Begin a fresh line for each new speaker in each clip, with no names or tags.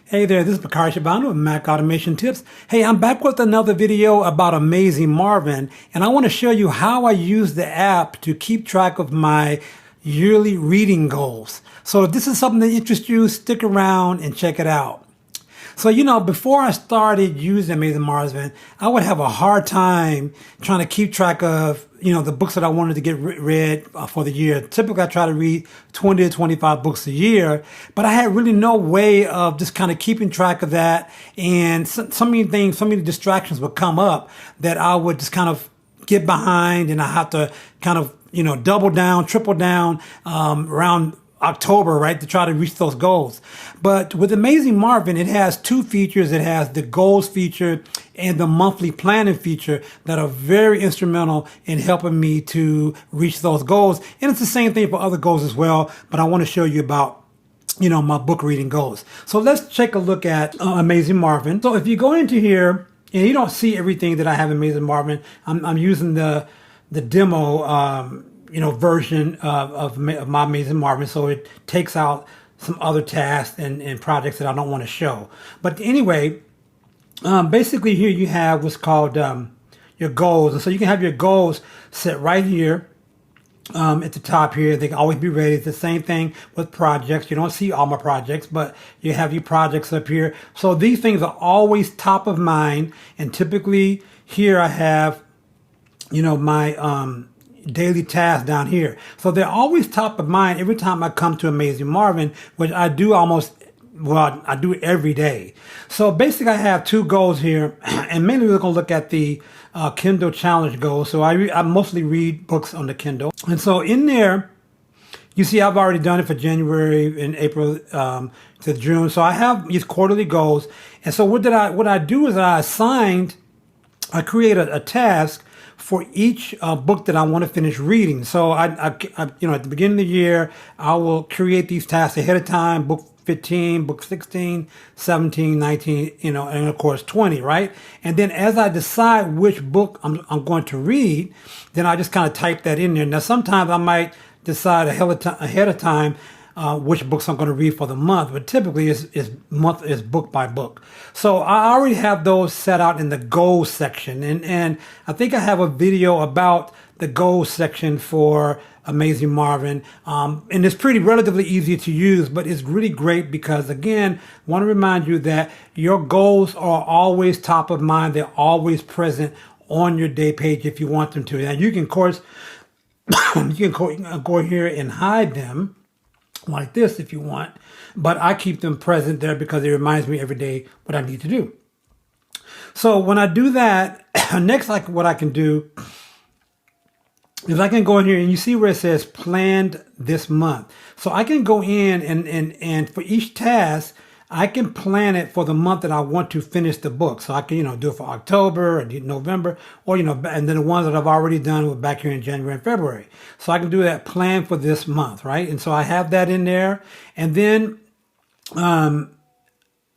Hey there, this is MacAutomationTips with Mac Automation Tips. Hey, I'm back with another video about Amazing Marvin, and I want to show you how I use the app to keep track of my yearly reading goals. So if this is something that interests you, stick around and check it out. So, before I started using Amazing Marvin, I would have a hard time trying to keep track of, the books that I wanted to get read for the year. Typically, I try to read 20 to 25 books a year, but I had really no way of just kind of keeping track of that. And so many things, so many distractions would come up that I would just kind of get behind, and I have to kind of, double down, triple down, around October, right, to try to reach those goals. But with Amazing Marvin, it has two features. It has the goals feature and the monthly planning feature that are very instrumental in helping me to reach those goals. And it's the same thing for other goals as well, but I want to show you about my book reading goals. So let's take a look at Amazing Marvin. So if you go into here and you don't see everything that I have in Amazing Marvin, I'm using the demo version of my Amazing Marvin, so it takes out some other tasks and projects that I don't want to show. But anyway, basically here you have what's called your goals. And so you can have your goals set right here at the top here. They can always be ready. It's the same thing with projects. You don't see all my projects, but you have your projects up here. So these things are always top of mind. And typically here I have, my daily tasks down here. So they're always top of mind every time I come to Amazing Marvin, which I do I do it every day. So basically I have two goals here, and mainly we're going to look at the Kindle Challenge goals. So I mostly read books on the Kindle. And so in there, you see I've already done it for January and April to June. So I have these quarterly goals. And so what I do is I create a task for each book that I want to finish reading. So I at the beginning of the year, I will create these tasks ahead of time, book 15, book 16, 17, 19, and of course 20, right? And then as I decide which book I'm going to read, then I just kind of type that in there. Now sometimes I might decide ahead of time which books I'm going to read for the month, but typically it's book by book. So I already have those set out in the goals section, and I think I have a video about the goals section for Amazing Marvin, and it's relatively easy to use, but it's really great because, again, I want to remind you that your goals are always top of mind. They're always present on your day page if you want them to. Now you can, of course, you can go here and hide them like this if you want, but I keep them present there because it reminds me every day what I need to do. So when I do that, next, what I can do is I can go in here and you see where it says planned this month. So I can go in and for each task, I can plan it for the month that I want to finish the book. So I can, do it for October or November, or, and then the ones that I've already done were back here in January and February. So I can do that plan for this month, right? And so I have that in there. And then, I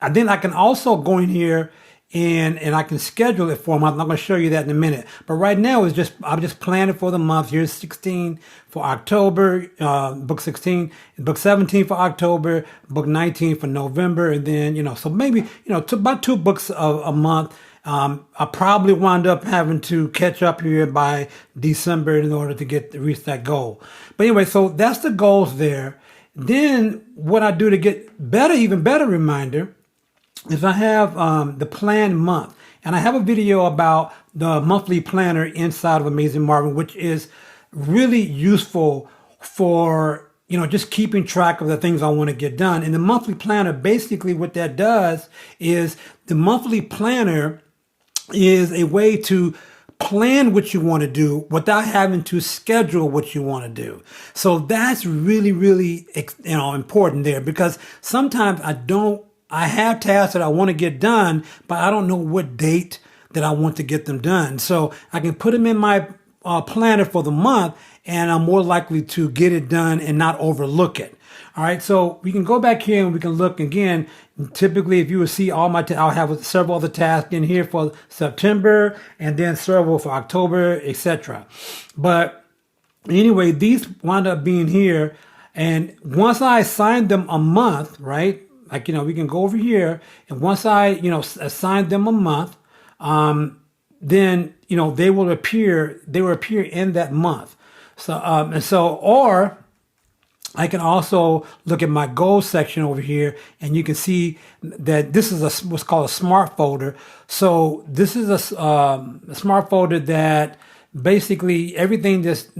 can also go in here and I can schedule it for a month. I'm going to show you that in a minute. But right now I'm just planning for the month. Here's 16 for October, book 16, book 17 for October, book 19 for November. And then, so maybe, about 2 books a month. I probably wind up having to catch up here by December in order to reach that goal. But anyway, so that's the goals there. Then what I do to get even better reminder is I have the planned month, and I have a video about the monthly planner inside of Amazing Marvin, which is really useful for just keeping track of the things I want to get done. And the monthly planner, basically what that does is the monthly planner is a way to plan what you want to do without having to schedule what you want to do. So that's really, really important there, because sometimes I have tasks that I want to get done, but I don't know what date that I want to get them done. So I can put them in my planner for the month, and I'm more likely to get it done and not overlook it. All right, so we can go back here and we can look again. Typically, if you will see I'll have several other tasks in here for September, and then several for October, etc. But anyway, these wind up being here, and once I assign them a month, right? like, we can go over here, and once I, assign them a month, then, they will appear in that month. So, or I can also look at my goals section over here, and you can see that this is what's called a smart folder. So this is a smart folder that basically everything just,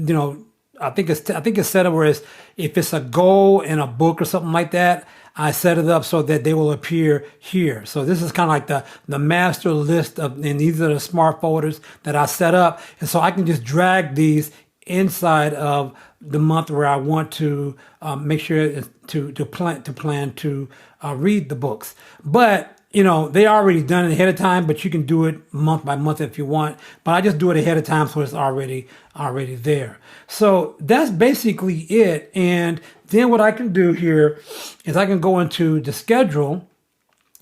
I think it's set up where if it's a goal in a book or something like that, I set it up so that they will appear here. So this is kind of like the master list and these are the smart folders that I set up. And so I can just drag these inside of the month where I want to make sure to plan to read the books. But they already done it ahead of time, but you can do it month by month if you want. But I just do it ahead of time, so it's already there. So that's basically it. And then what I can do here is I can go into the schedule,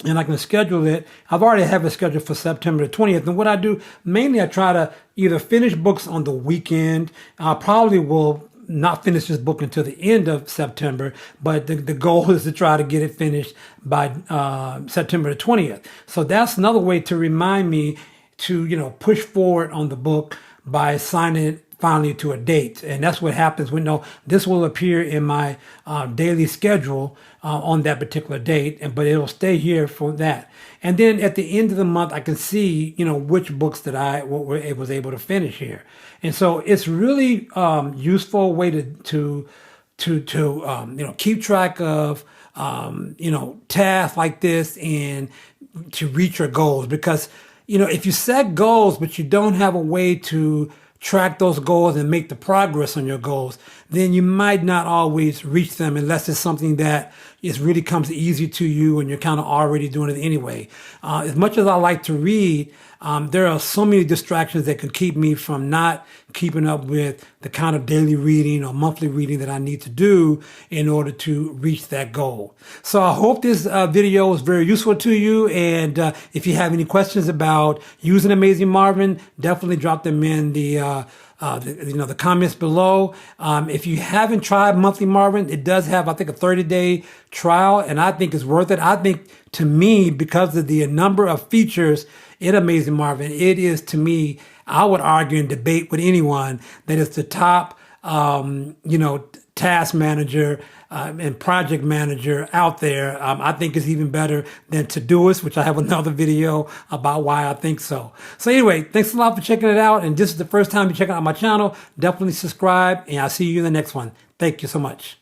and I can schedule it. I've already have it scheduled for September the 20th. And what I do, mainly I try to either finish books on the weekend. I probably will not finish this book until the end of September, but the goal is to try to get it finished by September the 20th. So that's another way to remind me to, push forward on the book by assigning it finally to a date. And that's what happens when this will appear in my daily schedule on that particular date, but it'll stay here for that. And then at the end of the month, I can see, which books that I was able to finish here. And so it's really useful way to keep track of, tasks like this and to reach your goals. Because, if you set goals, but you don't have a way to track those goals and make the progress on your goals, then you might not always reach them unless it's something that really comes easy to you and you're kind of already doing it anyway. As much as I like to read, there are so many distractions that can keep me from not keeping up with the kind of daily reading or monthly reading that I need to do in order to reach that goal. So I hope this video was very useful to you. And if you have any questions about using Amazing Marvin, definitely drop them in the comments below. If you haven't tried Monthly Marvin, it does have, I think, a 30-day trial, and I think it's worth it. I think, to me, because of the number of features in Amazing Marvin, it is, to me, I would argue and debate with anyone that it's the top, task manager and project manager out there. I think it's even better than Todoist, which I have another video about why I think so. So anyway, thanks a lot for checking it out. And this is the first time you're checking out my channel, definitely subscribe, and I'll see you in the next one. Thank you so much.